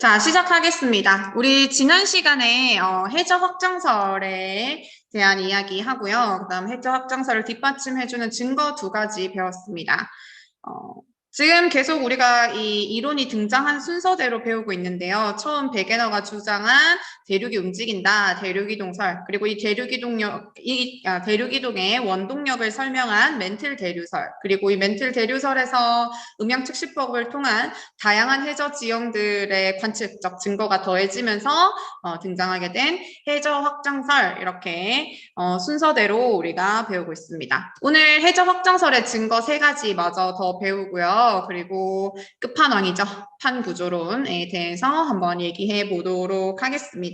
자, 시작하겠습니다. 우리 지난 시간에 해저 확장설에 대한 이야기 하고요. 그다음 해저 확장설을 뒷받침해주는 증거 두 가지 배웠습니다. 어, 지금 계속 우리가 이 이론이 등장한 순서대로 배우고 있는데요. 처음 베게너가 주장한 대륙이 움직인다, 대륙이동설, 그리고 이 대륙이동의 원동력을 설명한 멘틀 대류설, 그리고 이 멘틀 대류설에서 음양측시법을 통한 다양한 해저 지형들의 관측적 증거가 더해지면서 등장하게 된 해저 확장설, 이렇게 순서대로 우리가 배우고 있습니다. 오늘 해저 확장설의 증거 세 가지 마저 더 배우고요. 그리고 끝판왕이죠. 판구조론에 대해서 한번 얘기해 보도록 하겠습니다.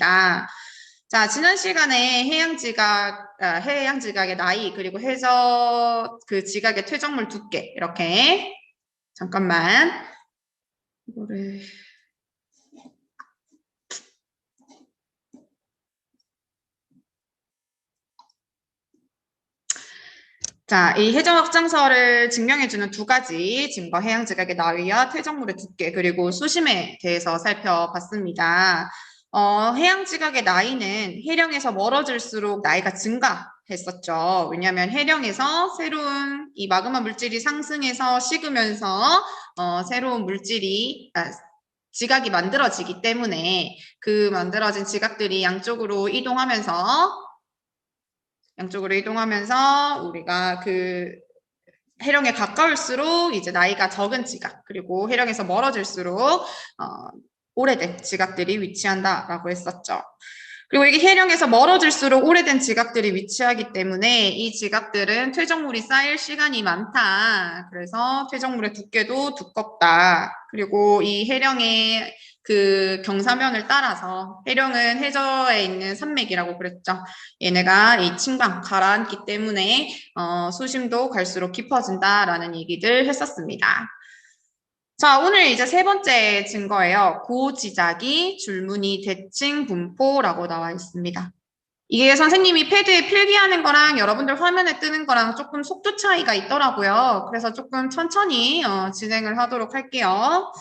자, 지난 시간에 해양 지각의 나이, 그리고 해저 그 지각의 퇴적물 두께, 이렇게 잠깐만 이거를 자, 이 해저 확장설을 증명해주는 두 가지 증거, 해양 지각의 나위와 퇴적물의 두께, 그리고 수심에 대해서 살펴봤습니다. 해양 지각의 나이는 해령에서 멀어질수록 나이가 증가했었죠. 왜냐하면 해령에서 새로운 이 마그마 물질이 상승해서 식으면서 새로운 지각이 만들어지기 때문에 그 만들어진 지각들이 양쪽으로 이동하면서 우리가 그 해령에 가까울수록 이제 나이가 적은 지각, 그리고 해령에서 멀어질수록 오래된 지각들이 위치한다라고 했었죠. 그리고 이게 해령에서 멀어질수록 오래된 지각들이 위치하기 때문에 이 지각들은 퇴적물이 쌓일 시간이 많다. 그래서 퇴적물의 두께도 두껍다. 그리고 이 해령의 그 경사면을 따라서 해령은 해저에 있는 산맥이라고 그랬죠. 얘네가 이 침강 가라앉기 때문에 수심도 갈수록 깊어진다라는 얘기들 했었습니다. 자, 오늘 이제 세 번째 증거예요. 고지자기 줄무늬 대칭 분포라고 나와 있습니다. 이게 선생님이 패드에 필기하는 거랑 여러분들 화면에 뜨는 거랑 조금 속도 차이가 있더라고요. 그래서 조금 천천히 진행을 하도록 할게요.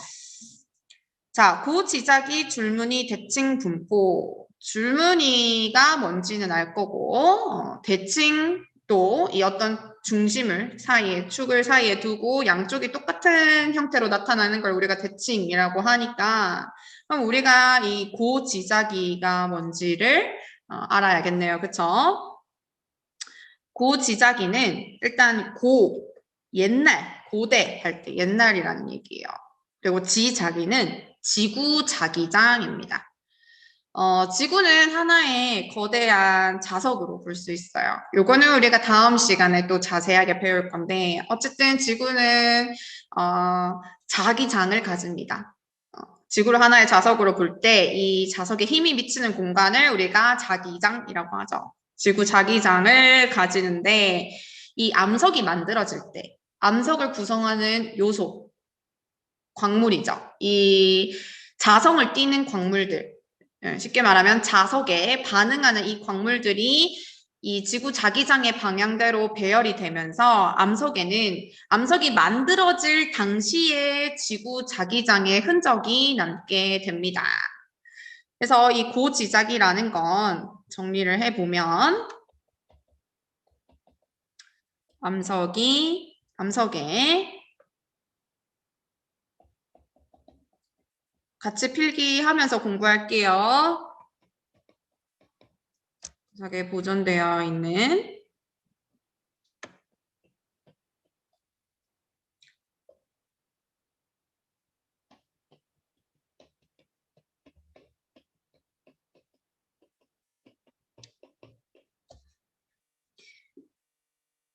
자, 고지자기 줄무늬 대칭 분포. 줄무늬가 뭔지는 알 거고, 대칭도 이 어떤 축을 사이에 두고 양쪽이 똑같은 형태로 나타나는 걸 우리가 대칭이라고 하니까, 그럼 우리가 이 고지자기가 뭔지를 알아야겠네요. 그쵸? 고지자기는 일단 옛날, 고대 할 때 옛날이라는 얘기예요. 그리고 지자기는 지구자기장입니다. 지구는 하나의 거대한 자석으로 볼 수 있어요. 요거는 우리가 다음 시간에 또 자세하게 배울 건데, 어쨌든 지구는, 자기장을 가집니다. 지구를 하나의 자석으로 볼 때, 이 자석에 힘이 미치는 공간을 우리가 자기장이라고 하죠. 지구 자기장을 가지는데, 이 암석이 만들어질 때, 암석을 구성하는 요소, 광물이죠. 이 자성을 띠는 광물들, 쉽게 말하면 자석에 반응하는 이 광물들이 이 지구 자기장의 방향대로 배열이 되면서 암석이 만들어질 당시에 지구 자기장의 흔적이 남게 됩니다. 그래서 이 고지작이라는 건 정리를 해보면 암석에 같이 필기하면서 공부할게요. 암석에 보존되어 있는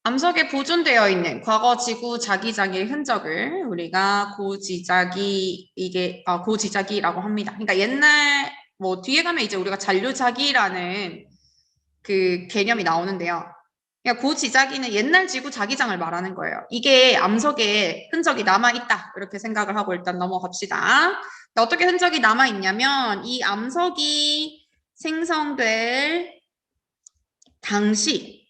암석에 보존되어 있는 과거 지구 자기장의 흔적을 우리가 고지자기라고 합니다. 그러니까 옛날 뭐 뒤에 가면 이제 우리가 잔류자기라는 그 개념이 나오는데요. 그러니까 고지자기는 옛날 지구 자기장을 말하는 거예요. 이게 암석에 흔적이 남아있다. 이렇게 생각을 하고 일단 넘어갑시다. 어떻게 흔적이 남아있냐면 이 암석이 생성될 당시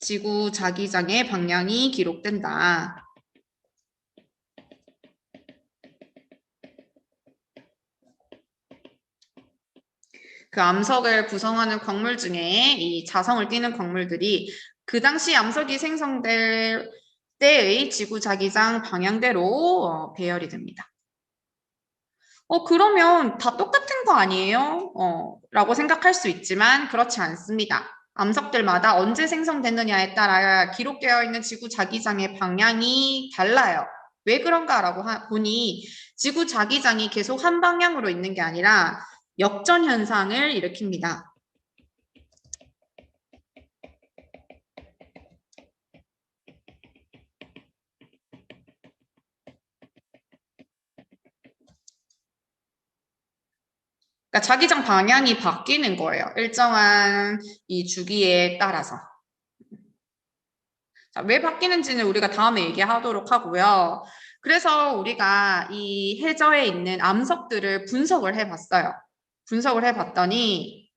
지구 자기장의 방향이 기록된다. 그 암석을 구성하는 광물 중에 이 자성을 띠는 광물들이 그 당시 암석이 생성될 때의 지구 자기장 방향대로 배열이 됩니다. 그러면 다 똑같은 거 아니에요? 라고 생각할 수 있지만 그렇지 않습니다. 암석들마다 언제 생성됐느냐에 따라 기록되어 있는 지구 자기장의 방향이 달라요. 왜 그런가라고 보니 지구 자기장이 계속 한 방향으로 있는 게 아니라 역전 현상을 일으킵니다. 그러니까 자기장 방향이 바뀌는 거예요. 일정한 이 주기에 따라서. 자, 왜 바뀌는지는 우리가 다음에 얘기하도록 하고요. 그래서 우리가 이 해저에 있는 암석들을 분석을 해봤어요. 분석을 해봤더니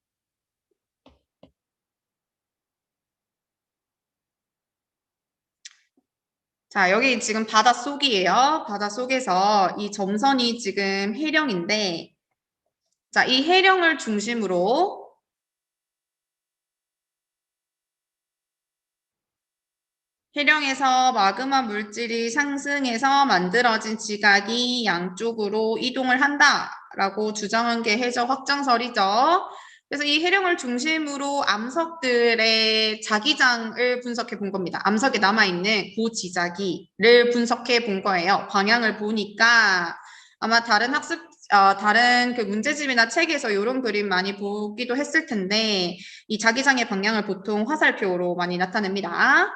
자, 여기 지금 바닷속이에요. 바닷속에서 이 점선이 지금 해령인데 자, 이 해령을 중심으로 해령에서 마그마 물질이 상승해서 만들어진 지각이 양쪽으로 이동을 한다라고 주장한 게 해저 확장설이죠. 그래서 이 해령을 중심으로 암석들의 자기장을 분석해 본 겁니다. 암석에 남아있는 고지자기를 분석해 본 거예요. 방향을 보니까 아마 다른 그 문제집이나 책에서 이런 그림 많이 보기도 했을 텐데 이 자기장의 방향을 보통 화살표로 많이 나타냅니다.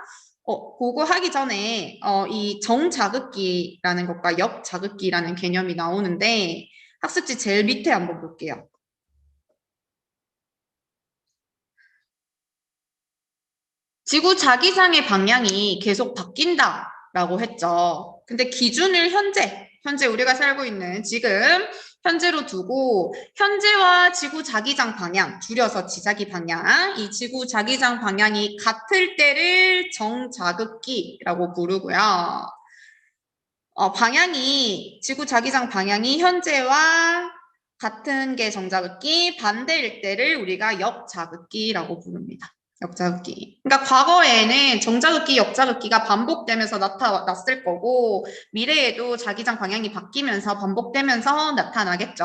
그거 하기 전에 이 정자극기라는 것과 역자극기라는 개념이 나오는데 학습지 제일 밑에 한번 볼게요. 지구 자기장의 방향이 계속 바뀐다라고 했죠. 근데 기준을 현재 우리가 살고 있는 지금 현재로 두고 현재와 지구 자기장 방향, 줄여서 지자기 방향, 이 지구 자기장 방향이 같을 때를 정자극기라고 부르고요. 지구 자기장 방향이 현재와 같은 게 정자극기, 반대일 때를 우리가 역자극기라고 부릅니다. 역자극기. 그러니까 과거에는 정자극기, 역자극기가 반복되면서 나타났을 거고 미래에도 자기장 방향이 바뀌면서 반복되면서 나타나겠죠.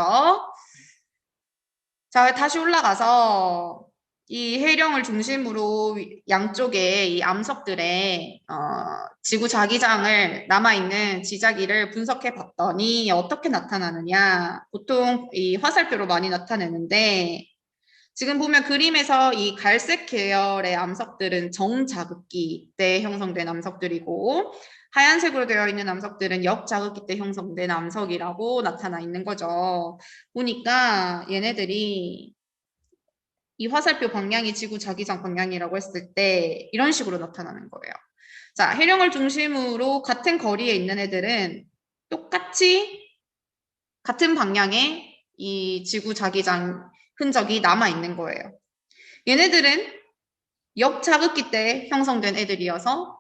자, 다시 올라가서 이 해령을 중심으로 양쪽에 이 암석들의 지구 자기장을 남아있는 지자기를 분석해 봤더니 어떻게 나타나느냐. 보통 이 화살표로 많이 나타내는데 지금 보면 그림에서 이 갈색 계열의 암석들은 정자극기 때 형성된 암석들이고 하얀색으로 되어 있는 암석들은 역자극기 때 형성된 암석이라고 나타나 있는 거죠. 보니까 얘네들이 이 화살표 방향이 지구 자기장 방향이라고 했을 때 이런 식으로 나타나는 거예요. 자, 해령을 중심으로 같은 거리에 있는 애들은 똑같이 같은 방향의 이 지구 자기장 흔적이 남아 있는 거예요. 얘네들은 역자극기 때 형성된 애들이어서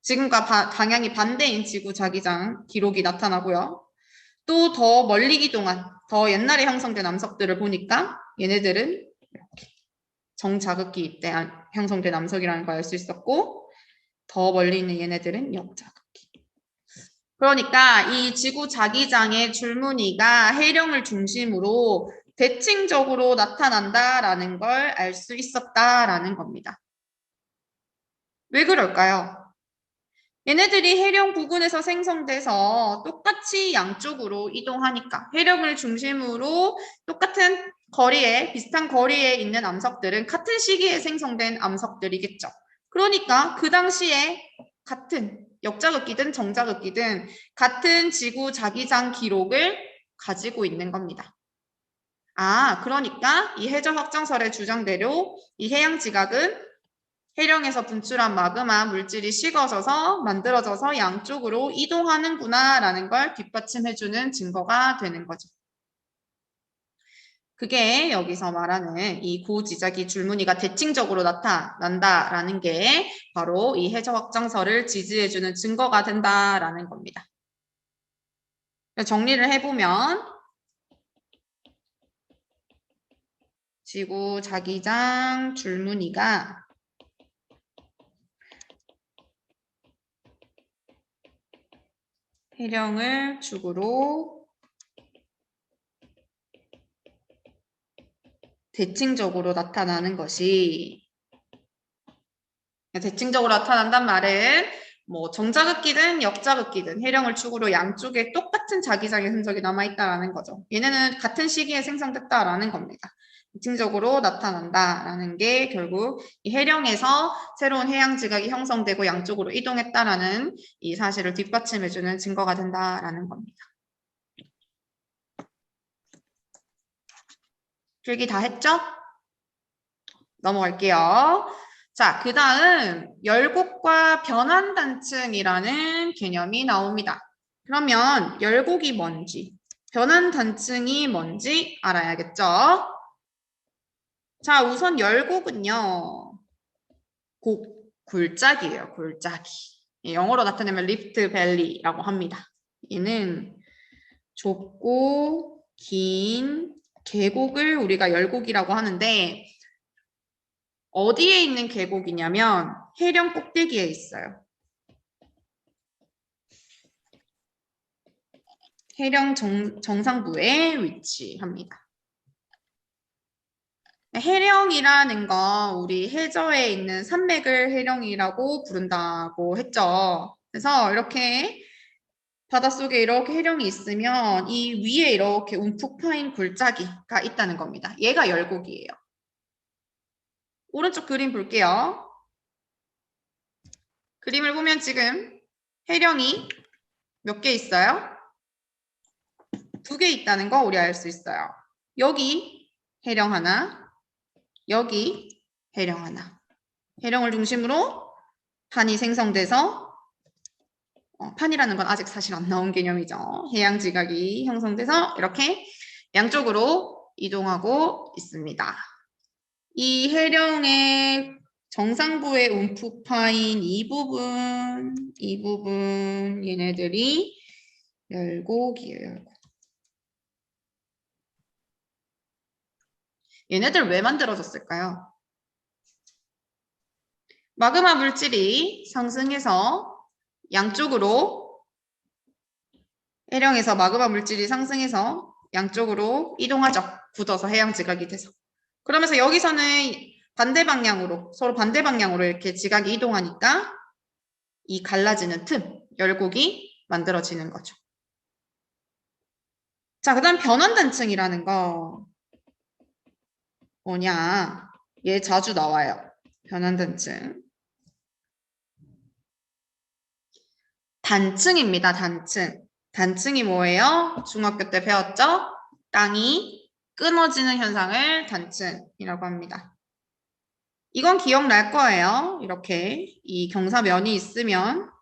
지금과 방향이 반대인 지구 자기장 기록이 나타나고요. 또 더 멀리 이동한 더 옛날에 형성된 암석들을 보니까 얘네들은 이렇게 정자극기 때 형성된 암석이라는 걸 알 수 있었고 더 멀리 있는 얘네들은 역자극기. 그러니까 이 지구 자기장의 줄무늬가 해령을 중심으로 대칭적으로 나타난다라는 걸 알 수 있었다라는 겁니다. 왜 그럴까요? 얘네들이 해령 부근에서 생성돼서 똑같이 양쪽으로 이동하니까 해령을 중심으로 똑같은 거리에 비슷한 거리에 있는 암석들은 같은 시기에 생성된 암석들이겠죠. 그러니까 그 당시에 같은 역자극기든 정자극기든 같은 지구 자기장 기록을 가지고 있는 겁니다. 그러니까 이 해저 확장설의 주장대로 이 해양 지각은 해령에서 분출한 마그마 물질이 식어져서 만들어져서 양쪽으로 이동하는구나 라는 걸 뒷받침해주는 증거가 되는 거죠. 그게 여기서 말하는 이 고지자기 줄무늬가 대칭적으로 나타난다라는 게 바로 이 해저 확장설을 지지해주는 증거가 된다라는 겁니다. 정리를 해보면 지구 자기장 줄무늬가 해령을 축으로 대칭적으로 나타나는 것이, 대칭적으로 나타난단 말은 뭐 정자극기든 역자극기든 해령을 축으로 양쪽에 똑같은 자기장의 흔적이 남아있다라는 거죠. 얘네는 같은 시기에 생성됐다라는 겁니다. 대칭적으로 나타난다라는 게 결국 이 해령에서 새로운 해양 지각이 형성되고 양쪽으로 이동했다라는 이 사실을 뒷받침해주는 증거가 된다라는 겁니다. 필기 다 했죠? 넘어갈게요. 자, 그 다음 열곡과 변환단층이라는 개념이 나옵니다. 그러면 열곡이 뭔지, 변환단층이 뭔지 알아야겠죠? 자, 우선 열곡은요, 굴짝이에요, 굴짝이. 영어로 나타내면 리프트 밸리라고 합니다. 얘는 좁고 긴 계곡을 우리가 열곡이라고 하는데, 어디에 있는 계곡이냐면 해령 꼭대기에 있어요. 해령 정상부에 위치합니다. 해령이라는 건 우리 해저에 있는 산맥을 해령이라고 부른다고 했죠. 그래서 이렇게 바닷속에 이렇게 해령이 있으면 이 위에 이렇게 움푹 파인 굴짜기가 있다는 겁니다. 얘가 열곡이에요. 오른쪽 그림 볼게요. 그림을 보면 지금 해령이 몇 개 있어요? 2개 있다는 거 우리 알 수 있어요. 여기 해령 하나, 여기 해령 하나. 해령을 중심으로 판이 생성돼서, 판이라는 건 아직 사실 안 나온 개념이죠. 해양 지각이 형성돼서 이렇게 양쪽으로 이동하고 있습니다. 이 해령의 정상부에 움푹 파인 이 부분 얘네들이 열곡이에요. 열곡. 얘네들 왜 만들어졌을까요? 마그마 물질이 상승해서 양쪽으로, 해령에서 마그마 물질이 상승해서 양쪽으로 이동하죠. 굳어서 해양 지각이 돼서. 그러면서 여기서는 반대 방향으로, 서로 반대 방향으로 이렇게 지각이 이동하니까 이 갈라지는 틈, 열곡이 만들어지는 거죠. 자, 그 다음 변환단층이라는 거 뭐냐? 얘 자주 나와요. 변환단층. 단층입니다. 단층. 단층이 뭐예요? 중학교 때 배웠죠? 땅이 끊어지는 현상을 단층이라고 합니다. 이건 기억날 거예요. 이렇게 이 경사면이 있으면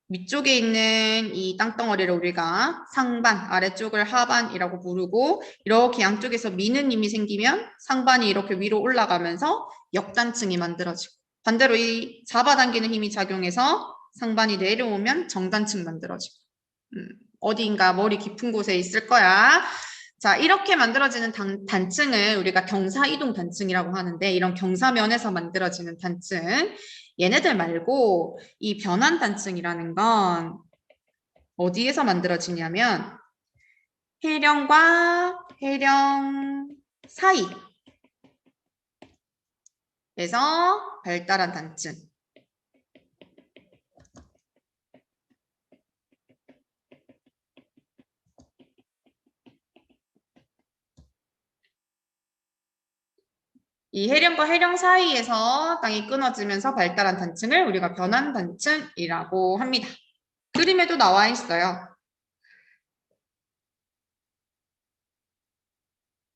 위쪽에 있는 이 땅덩어리를 우리가 상반, 아래쪽을 하반이라고 부르고, 이렇게 양쪽에서 미는 힘이 생기면 상반이 이렇게 위로 올라가면서 역단층이 만들어지고, 반대로 이 잡아당기는 힘이 작용해서 상반이 내려오면 정단층 만들어지고, 어디인가 머리 깊은 곳에 있을 거야. 자, 이렇게 만들어지는 단층을 우리가 경사이동 단층이라고 하는데, 이런 경사면에서 만들어지는 단층, 얘네들 말고 이 변환 단층이라는 건 어디에서 만들어지냐면 해령과 해령 사이에서 발달한 단층. 이 해령과 해령 사이에서 땅이 끊어지면서 발달한 단층을 우리가 변환 단층이라고 합니다. 그림에도 나와 있어요.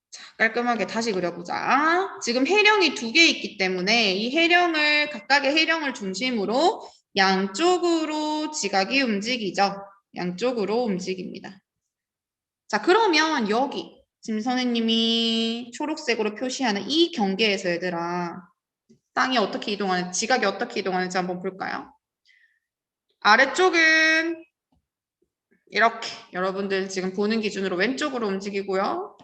자, 깔끔하게 다시 그려보자. 지금 해령이 2개 있기 때문에 이 해령을, 각각의 해령을 중심으로 양쪽으로 지각이 움직이죠. 양쪽으로 움직입니다. 자, 그러면 여기 지금 선생님이 초록색으로 표시하는 이 경계에서 얘들아, 땅이 어떻게 이동하는지, 지각이 어떻게 이동하는지 한번 볼까요? 아래쪽은 이렇게 여러분들 지금 보는 기준으로 왼쪽으로 움직이고요.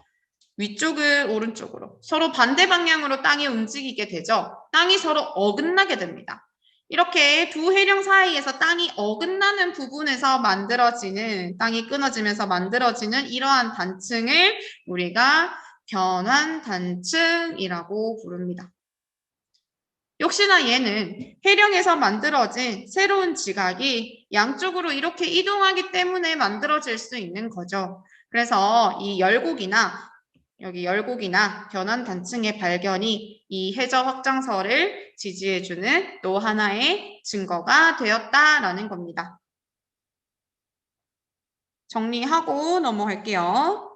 위쪽을 오른쪽으로. 서로 반대 방향으로 땅이 움직이게 되죠. 땅이 서로 어긋나게 됩니다. 이렇게 두 해령 사이에서 땅이 어긋나는 부분에서 만들어지는, 땅이 끊어지면서 만들어지는 이러한 단층을 우리가 변환단층이라고 부릅니다. 역시나 얘는 해령에서 만들어진 새로운 지각이 양쪽으로 이렇게 이동하기 때문에 만들어질 수 있는 거죠. 그래서 이 열곡이나 여기 열곡이나 변환단층의 발견이 이 해저 확장설을 지지해주는 또 하나의 증거가 되었다라는 겁니다. 정리하고 넘어갈게요.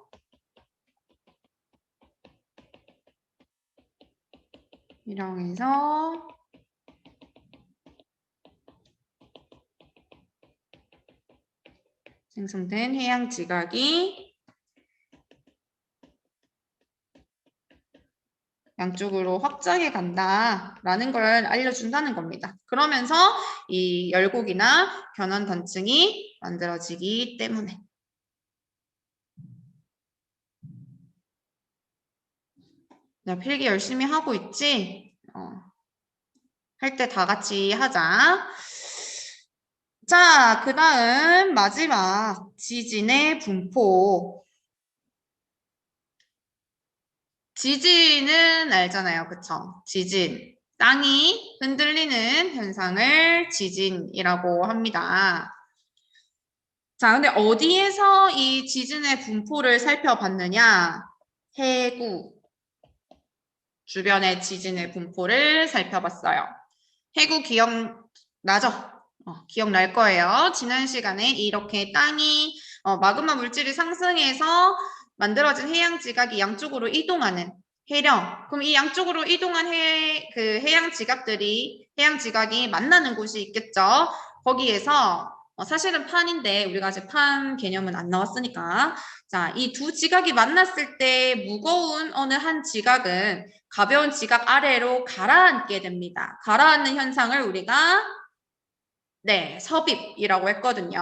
일형에서 생성된 해양 지각이 양쪽으로 확장해 간다라는 걸 알려준다는 겁니다. 그러면서 이 열곡이나 변환단층이 만들어지기 때문에. 나 필기 열심히 하고 있지? 할 때 다 같이 하자. 자, 그 다음 마지막 지진의 분포. 지진은 알잖아요. 그쵸? 지진. 땅이 흔들리는 현상을 지진이라고 합니다. 자, 근데 어디에서 이 지진의 분포를 살펴봤느냐? 해구. 주변의 지진의 분포를 살펴봤어요. 해구 기억나죠? 기억날 거예요. 지난 시간에 이렇게 땅이 마그마 물질이 상승해서 만들어진 해양 지각이 양쪽으로 이동하는 해령. 그럼 이 양쪽으로 이동한 해양 지각이 만나는 곳이 있겠죠. 거기에서 사실은 판인데 우리가 아직 판 개념은 안 나왔으니까 자, 이 두 지각이 만났을 때 무거운 어느 한 지각은 가벼운 지각 아래로 가라앉게 됩니다. 가라앉는 현상을 우리가 섭입이라고 했거든요.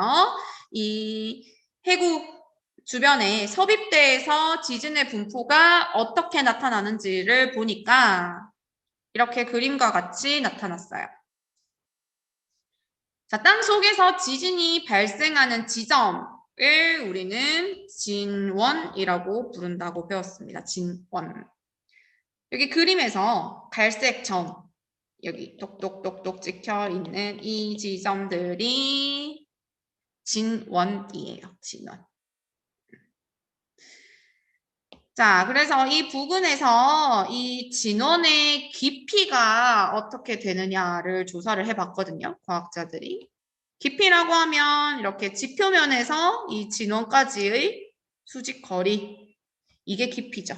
이 해구 주변에 섭입대에서 지진의 분포가 어떻게 나타나는지를 보니까 이렇게 그림과 같이 나타났어요. 자, 땅 속에서 지진이 발생하는 지점을 우리는 진원이라고 부른다고 배웠습니다. 진원. 여기 그림에서 갈색 점, 여기 똑똑똑똑 찍혀 있는 이 지점들이 진원이에요. 진원. 자, 그래서 이 부근에서 이 진원의 깊이가 어떻게 되느냐를 조사를 해봤거든요. 과학자들이. 깊이라고 하면 이렇게 지표면에서 이 진원까지의 수직 거리, 이게 깊이죠.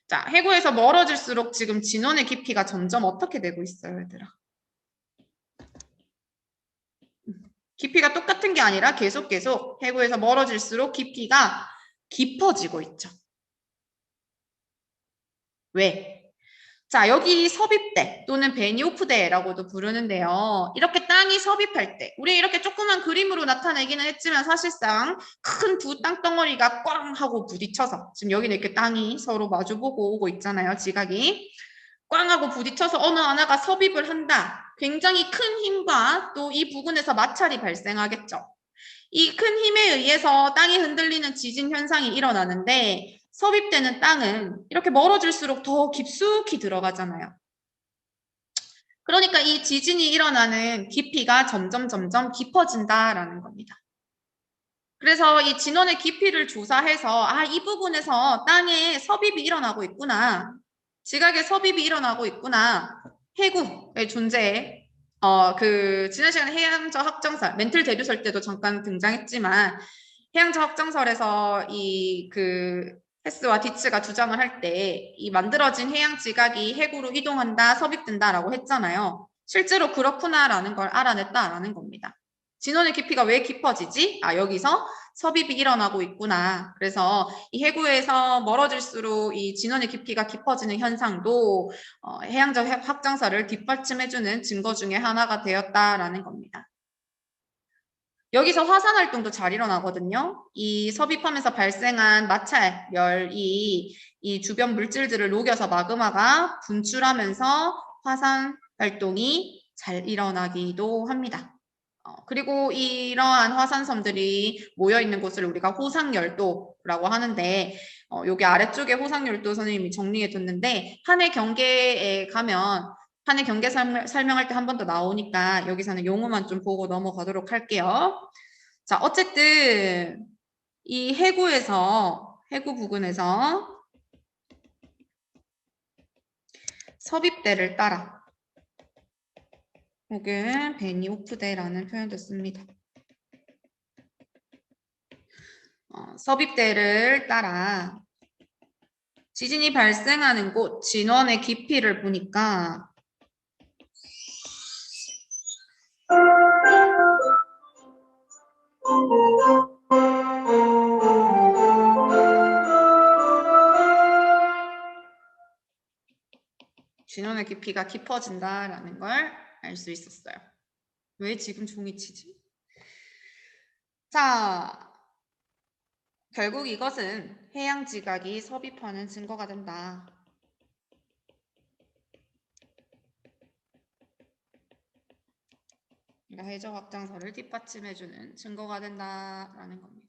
자, 해구에서 멀어질수록 지금 진원의 깊이가 점점 어떻게 되고 있어요, 얘들아? 깊이가 똑같은 게 아니라 계속 해구에서 멀어질수록 깊이가 깊어지고 있죠. 왜? 자, 여기 섭입대 또는 베니오프대라고도 부르는데요. 이렇게 땅이 섭입할 때, 우리 이렇게 조그만 그림으로 나타내기는 했지만 사실상 큰 두 땅덩어리가 꽝 하고 부딪혀서, 지금 여기는 이렇게 땅이 서로 마주보고 오고 있잖아요, 지각이. 꽝 하고 부딪혀서 어느 하나가 섭입을 한다. 굉장히 큰 힘과 또 이 부근에서 마찰이 발생하겠죠. 이 큰 힘에 의해서 땅이 흔들리는 지진 현상이 일어나는데 섭입되는 땅은 이렇게 멀어질수록 더 깊숙이 들어가잖아요. 그러니까 이 지진이 일어나는 깊이가 점점 깊어진다라는 겁니다. 그래서 이 진원의 깊이를 조사해서 이 부분에서 땅에 섭입이 일어나고 있구나. 지각의 섭입이 일어나고 있구나. 해구의 존재에 지난 시간에 해양저 확정설, 멘틀 대두설 때도 잠깐 등장했지만 해양저 확정설에서 헤스와 디츠가 주장을 할 때 이 만들어진 해양 지각이 해구로 이동한다, 섭입된다라고 했잖아요. 실제로 그렇구나라는 걸 알아냈다라는 겁니다. 진원의 깊이가 왜 깊어지지? 여기서 섭입이 일어나고 있구나. 그래서 이 해구에서 멀어질수록 이 진원의 깊이가 깊어지는 현상도 해양적 확장설을 뒷받침해주는 증거 중에 하나가 되었다라는 겁니다. 여기서 화산 활동도 잘 일어나거든요. 이 섭입하면서 발생한 마찰, 열이 이 주변 물질들을 녹여서 마그마가 분출하면서 화산 활동이 잘 일어나기도 합니다. 그리고 이러한 화산섬들이 모여있는 곳을 우리가 호상열도라고 하는데 여기 아래쪽에 호상열도 선생님이 정리해 뒀는데 판의 경계에 가면 판의 경계 설명할 때 한 번 더 나오니까 여기서는 용어만 좀 보고 넘어가도록 할게요. 자, 어쨌든 이 해구 부근에서 섭입대를 따라 혹은 베니오프대라는 표현도 씁니다. 섭입대를 따라 지진이 발생하는 곳 진원의 깊이를 보니까 진원의 깊이가 깊어진다라는 걸 알 수 있었어요. 왜 지금 종이 치지? 자, 결국 이것은 해양 지각이 섭입하는 증거가 된다. 그러니까 해저 확장설을 뒷받침해주는 증거가 된다라는 겁니다.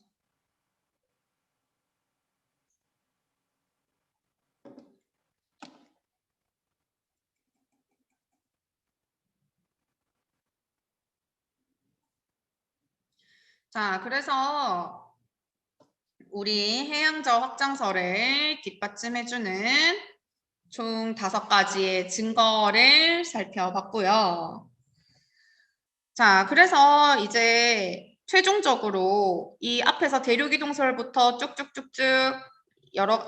자, 그래서 우리 해양저 확장설을 뒷받침해주는 총 5가지의 증거를 살펴봤고요. 자, 그래서 이제 최종적으로 이 앞에서 대륙이동설부터 쭉쭉쭉쭉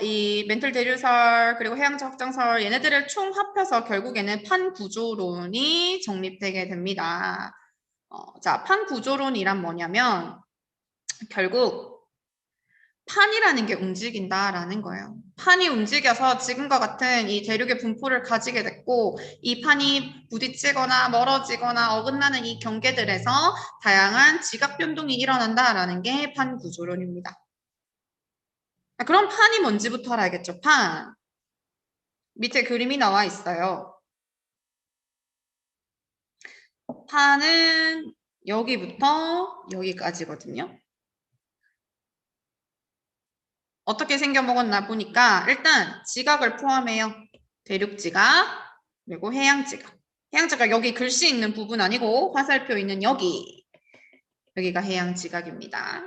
이 멘틀 대류설 그리고 해양저 확장설 얘네들을 총 합해서 결국에는 판구조론이 정립되게 됩니다. 자, 판구조론이란 뭐냐면 결국 판이라는 게 움직인다라는 거예요. 판이 움직여서 지금과 같은 이 대륙의 분포를 가지게 됐고 이 판이 부딪히거나 멀어지거나 어긋나는 이 경계들에서 다양한 지각 변동이 일어난다라는 게 판구조론입니다. 그럼 판이 뭔지부터 알아야겠죠. 판. 밑에 그림이 나와 있어요. 판은 여기부터 여기까지거든요. 어떻게 생겨먹었나 보니까 일단 지각을 포함해요. 대륙지각 그리고 해양지각. 해양지각 여기 글씨 있는 부분 아니고 화살표 있는 여기가 해양지각입니다.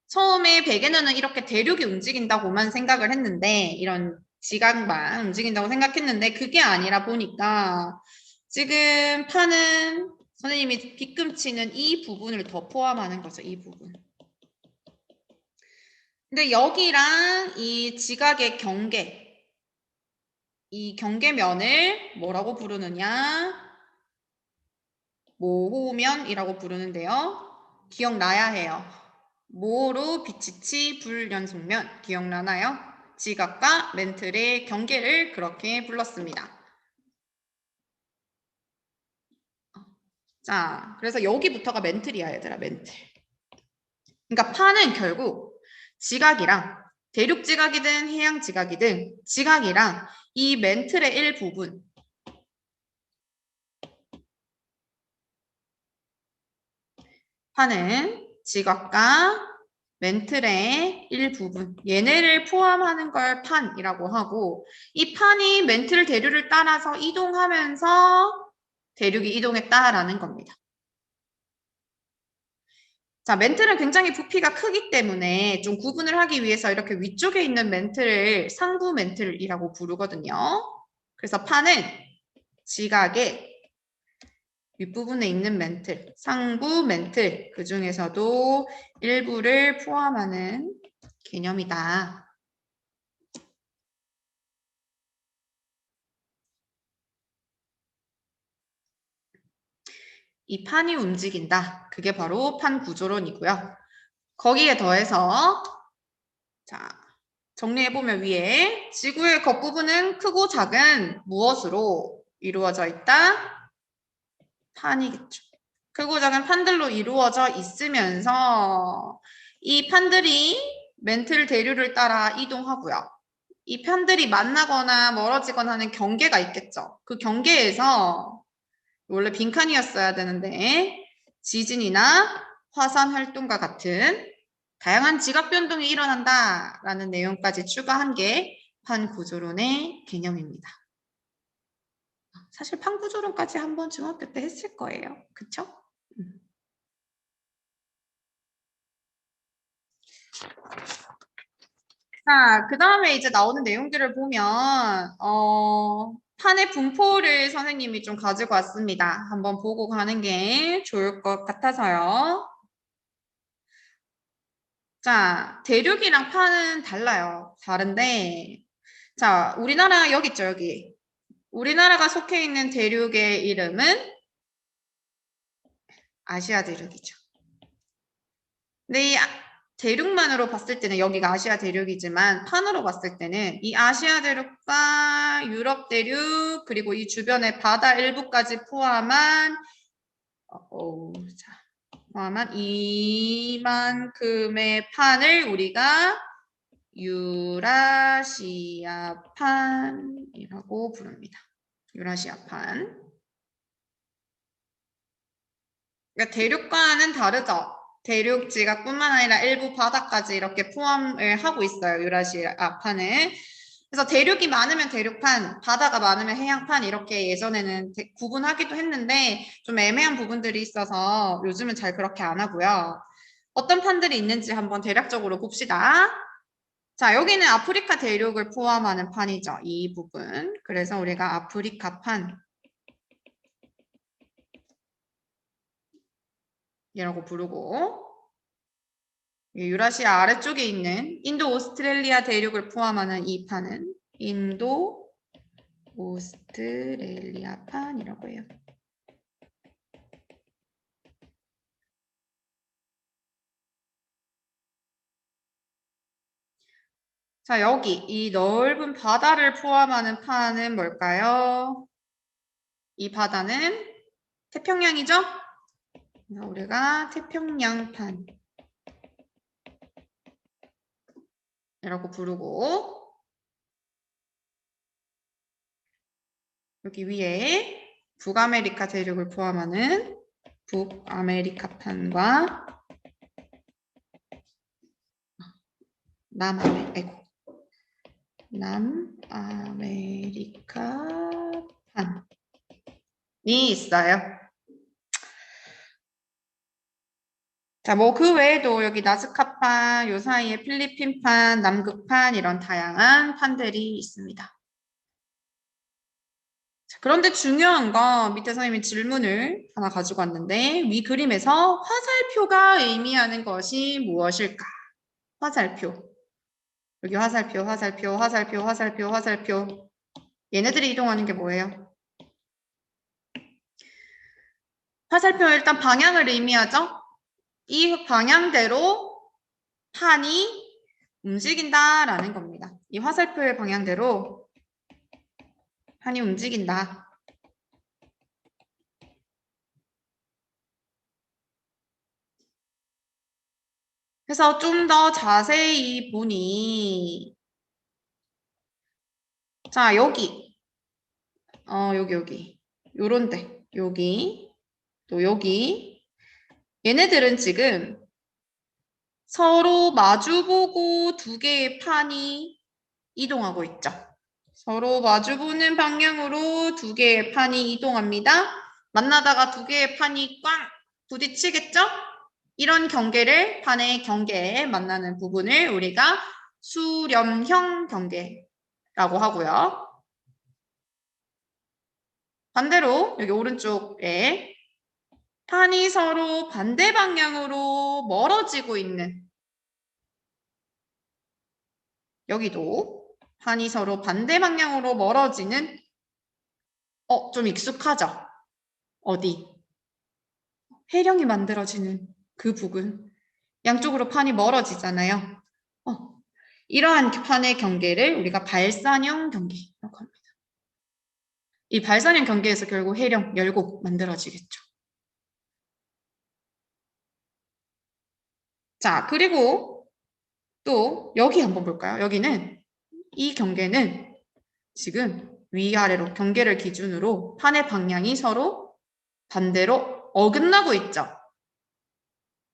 처음에 베개너는 이렇게 대륙이 움직인다고만 생각을 했는데 이런 지각만 움직인다고 생각했는데 그게 아니라 보니까 지금 판은 선생님이 빗금치는 이 부분을 더 포함하는 거죠. 이 부분. 근데 여기랑 이 지각의 경계, 이 경계면을 뭐라고 부르느냐? 모호면이라고 부르는데요. 기억나야 해요. 모로 비치치 불연속면 기억나나요? 지각과 멘틀의 경계를 그렇게 불렀습니다. 자, 그래서 여기부터가 멘틀이야, 얘들아, 멘틀. 그러니까 판은 결국 지각이랑 대륙 지각이든 해양 지각이든 지각이랑 이 멘틀의 일부분 판은 지각과 멘틀의 일부분 얘네를 포함하는 걸 판이라고 하고 이 판이 멘틀 대류를 따라서 이동하면서 대륙이 이동했다라는 겁니다. 자, 멘틀은 굉장히 부피가 크기 때문에 좀 구분을 하기 위해서 이렇게 위쪽에 있는 멘틀을 상부 멘틀이라고 부르거든요. 그래서 판은 지각의 윗부분에 있는 멘틀, 상부 멘틀, 그 중에서도 일부를 포함하는 개념이다. 이 판이 움직인다. 그게 바로 판구조론이고요. 거기에 더해서 자, 정리해보면 위에 지구의 겉부분은 크고 작은 무엇으로 이루어져 있다? 판이겠죠. 크고 작은 판들로 이루어져 있으면서 이 판들이 멘틀 대류를 따라 이동하고요. 이 판들이 만나거나 멀어지거나 하는 경계가 있겠죠. 그 경계에서 원래 빈칸이었어야 되는데 지진이나 화산 활동과 같은 다양한 지각 변동이 일어난다라는 내용까지 추가한 게 판 구조론의 개념입니다. 사실 판 구조론까지 한번 중학교 때 했을 거예요. 그쵸? 자, 그 다음에 이제 나오는 내용들을 보면, 판의 분포를 선생님이 좀 가지고 왔습니다. 한번 보고 가는 게 좋을 것 같아서요. 자, 대륙이랑 판은 달라요. 다른데, 자, 우리나라 여기 있죠, 여기. 우리나라가 속해 있는 대륙의 이름은 아시아 대륙이죠. 근데 이 대륙만으로 봤을 때는 여기가 아시아 대륙이지만 판으로 봤을 때는 이 아시아 대륙과 유럽 대륙 그리고 이 주변의 바다 일부까지 포함한 포함한 이만큼의 판을 우리가 유라시아판이라고 부릅니다. 유라시아판. 그러니까 대륙과는 다르죠. 대륙 지각뿐만 아니라 일부 바다까지 이렇게 포함을 하고 있어요. 유라시아판은. 그래서 대륙이 많으면 대륙판, 바다가 많으면 해양판 이렇게 예전에는 구분하기도 했는데 좀 애매한 부분들이 있어서 요즘은 잘 그렇게 안 하고요. 어떤 판들이 있는지 한번 대략적으로 봅시다. 자, 여기는 아프리카 대륙을 포함하는 판이죠. 이 부분. 그래서 우리가 아프리카판 이라고 부르고 유라시아 아래쪽에 있는 인도 오스트레일리아 대륙을 포함하는 이 판은 인도 오스트레일리아 판이라고 해요. 자, 여기 이 넓은 바다를 포함하는 판은 뭘까요? 이 바다는 태평양이죠? 그래서 우리가 태평양판 이라고 부르고 여기 위에 북아메리카 대륙을 포함하는 북아메리카판과 남아메리카판이 있어요. 자, 뭐 그 외에도 여기 나스카판, 요 사이에 필리핀판, 남극판 이런 다양한 판들이 있습니다. 자, 그런데 중요한 건 밑에 선생님이 질문을 하나 가지고 왔는데 위 그림에서 화살표가 의미하는 것이 무엇일까? 화살표. 여기 화살표, 화살표, 화살표, 화살표, 화살표. 얘네들이 이동하는 게 뭐예요? 화살표는 일단 방향을 의미하죠? 이 방향대로 판이 움직인다라는 겁니다. 이 화살표의 방향대로 판이 움직인다. 그래서 좀 더 자세히 보니 자 여기 여기 요런데 여기 또 여기 얘네들은 지금 서로 마주보고 두 개의 판이 이동하고 있죠. 서로 마주보는 방향으로 두 개의 판이 이동합니다. 만나다가 두 개의 판이 꽝 부딪히겠죠? 이런 경계를 판의 경계에 만나는 부분을 우리가 수렴형 경계라고 하고요. 반대로 여기 오른쪽에 판이 서로 반대 방향으로 멀어지고 있는 여기도 판이 서로 반대 방향으로 멀어지는 좀 익숙하죠? 어디? 해령이 만들어지는 그 부분. 양쪽으로 판이 멀어지잖아요. 이러한 판의 경계를 우리가 발산형 경계라고 합니다. 이 발산형 경계에서 결국 해령, 열곡 만들어지겠죠. 자, 그리고 또 여기 한번 볼까요? 여기는 이 경계는 지금 위아래로 경계를 기준으로 판의 방향이 서로 반대로 어긋나고 있죠.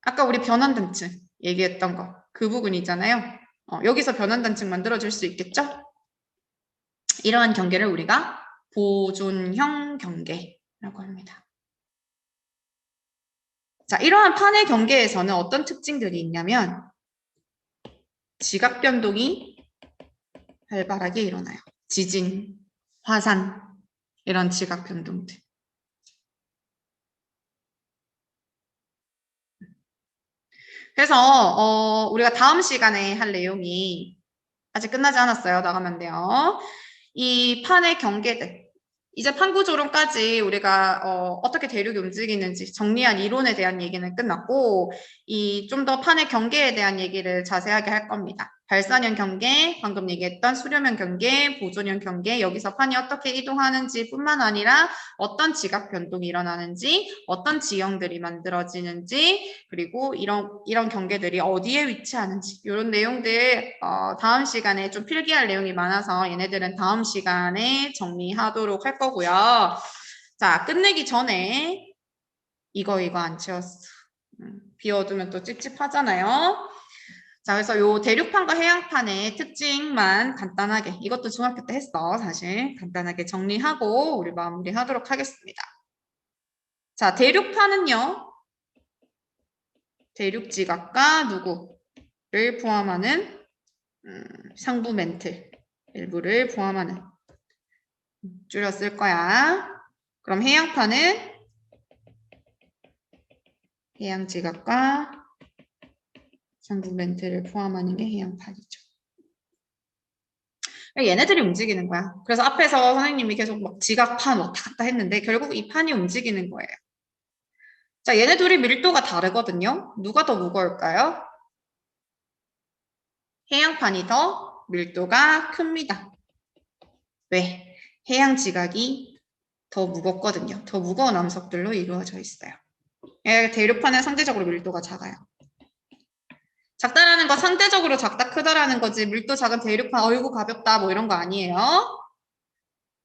아까 우리 변환단층 얘기했던 거 그 부분이잖아요. 여기서 변환단층 만들어줄 수 있겠죠? 이러한 경계를 우리가 보존형 경계라고 합니다. 자, 이러한 판의 경계에서는 어떤 특징들이 있냐면 지각 변동이 활발하게 일어나요. 지진, 화산 이런 지각 변동들. 그래서 우리가 다음 시간에 할 내용이 아직 끝나지 않았어요. 나가면 돼요. 이 판의 경계들. 이제 판구조론까지 우리가 어떻게 대륙이 움직이는지 정리한 이론에 대한 얘기는 끝났고 이 좀 더 판의 경계에 대한 얘기를 자세하게 할 겁니다. 발산형 경계, 방금 얘기했던 수렴형 경계, 보존형 경계, 여기서 판이 어떻게 이동하는지 뿐만 아니라 어떤 지각 변동이 일어나는지, 어떤 지형들이 만들어지는지, 그리고 이런 경계들이 어디에 위치하는지 이런 내용들 다음 시간에 좀 필기할 내용이 많아서 얘네들은 다음 시간에 정리하도록 할 거고요. 자, 끝내기 전에 이거 안 채웠어. 비워두면 또 찝찝하잖아요. 자, 그래서 요 대륙판과 해양판의 특징만 간단하게, 이것도 중학교 때 했어, 사실. 간단하게 정리하고 우리 마무리하도록 하겠습니다. 자, 대륙판은요. 대륙지각과 누구를 포함하는 상부 멘틀 일부를 포함하는 줄여 쓸 거야. 그럼 해양판은 해양지각과 상부 멘틀을 포함하는 게 해양판이죠. 얘네들이 움직이는 거야. 그래서 앞에서 선생님이 계속 막 지각판 왔다 갔다 했는데 결국 이 판이 움직이는 거예요. 자, 얘네 둘이 밀도가 다르거든요. 누가 더 무거울까요? 해양판이 더 밀도가 큽니다. 왜? 해양 지각이 더 무겁거든요. 더 무거운 암석들로 이루어져 있어요. 대륙판은 상대적으로 밀도가 작아요. 작다라는 거 상대적으로 작다 크다라는 거지 밀도 작은 대륙판 어이구 가볍다 뭐 이런 거 아니에요.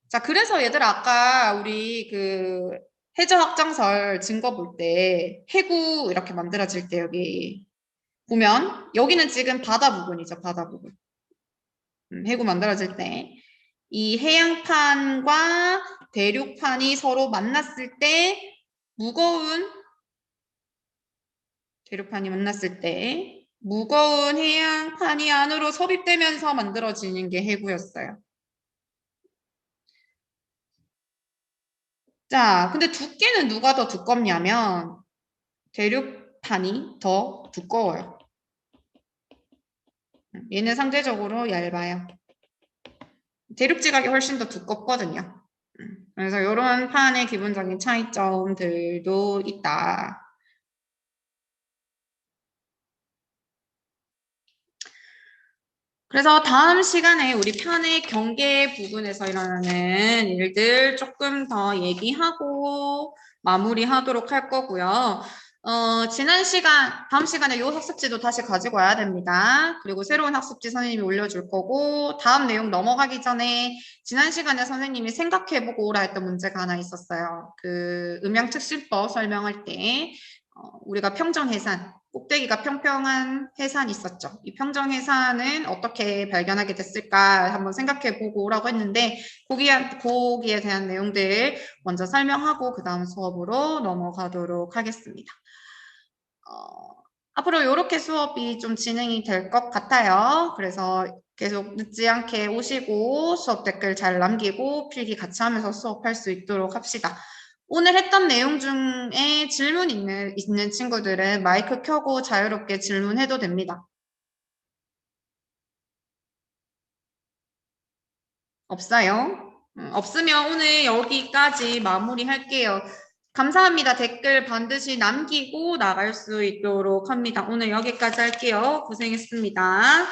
자, 그래서 얘들아 아까 우리 그 해저 확장설 증거 볼 때 해구 이렇게 만들어질 때 여기 보면 여기는 지금 바다 부분이죠. 바다 부분. 해구 만들어질 때 이 해양판과 대륙판이 서로 만났을 때 무거운 대륙판이 만났을 때 무거운 해양판이 안으로 섭입되면서 만들어지는 게 해구였어요. 자, 근데 두께는 누가 더 두껍냐면 대륙판이 더 두꺼워요. 얘는 상대적으로 얇아요. 대륙지각이 훨씬 더 두껍거든요. 그래서 이런 판의 기본적인 차이점들도 있다. 그래서 다음 시간에 우리 판의 경계 부분에서 일어나는 일들 조금 더 얘기하고 마무리하도록 할 거고요. 다음 시간에 이 학습지도 다시 가지고 와야 됩니다. 그리고 새로운 학습지 선생님이 올려줄 거고, 다음 내용 넘어가기 전에 지난 시간에 선생님이 생각해보고 오라 했던 문제가 하나 있었어요. 그 음양특실법 설명할 때, 우리가 평정해산, 꼭대기가 평평한 해산이 있었죠. 이 평정해산은 어떻게 발견하게 됐을까 한번 생각해보고 오라고 했는데, 거기에 대한 내용들 먼저 설명하고 그 다음 수업으로 넘어가도록 하겠습니다. 앞으로 이렇게 수업이 좀 진행이 될 것 같아요. 그래서 계속 늦지 않게 오시고 수업 댓글 잘 남기고 필기 같이 하면서 수업할 수 있도록 합시다. 오늘 했던 내용 중에 질문 있는 친구들은 마이크 켜고 자유롭게 질문해도 됩니다. 없어요? 없으면 오늘 여기까지 마무리할게요. 감사합니다. 댓글 반드시 남기고 나갈 수 있도록 합니다. 오늘 여기까지 할게요. 고생했습니다.